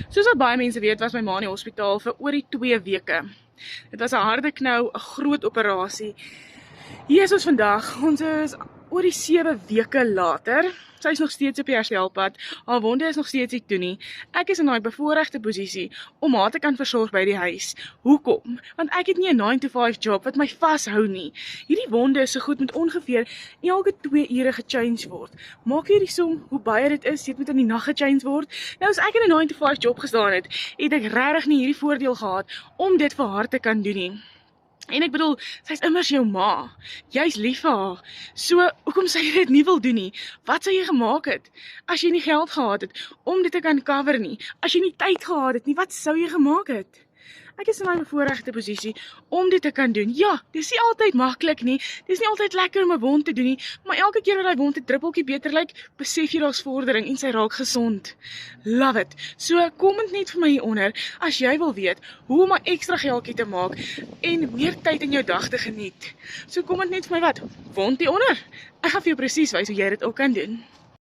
Soos wat baie mense weet, was my ma in die hospitaal vir oor die 2 weke. Dit was 'n harde knou, 'n groot operasie. Hier is ons vandag. Ons is oor die 7 weke later. Sy is nog steeds op die herstelpad. Haar wonde is nog steeds nie toe nie. Ek is in daai bevoorregte posisie om haar te kan versorg by die huis. Hoekom? Want ek het nie 'n 9-to-5 job wat my vashou nie. Hierdie wonde is so goed met ongeveer elke 2 ure gechange word. Maak jy die som hoe baie dit is, dit moet in die nag gechange word. Nou as ek in 'n 9-to-5 job gestaan het ek regtig nie hierdie voordeel gehad om dit vir haar te kan doen nie. En ek bedoel, sy's immers jou ma. Jy's lief vir haar. So, hoekom sê jy dit nie wil doen nie? Wat sou jy gemaak het? As jy nie geld gehad het om dit te kan cover nie, as jy nie tyd gehad het nie, wat sou jy gemaak het? Ek is in 'n bevoorregte posisie om dit te kan doen. Ja, dis nie altyd maklik nie. Dis nie altyd lekker om 'n wond te doen nie, maar elke keer wat daai wond 'n druppeltjie beter lyk, besef jy daar's vordering en sy raak gesond. Love it. So komment net vir my hieronder as jy wil weet hoe om 'n ekstra geldjie te maak en meer tyd in jou dag te geniet. So komment net vir my wat, wond hieronder. Ek gaan vir jou presies wys hoe jy dit ook kan doen.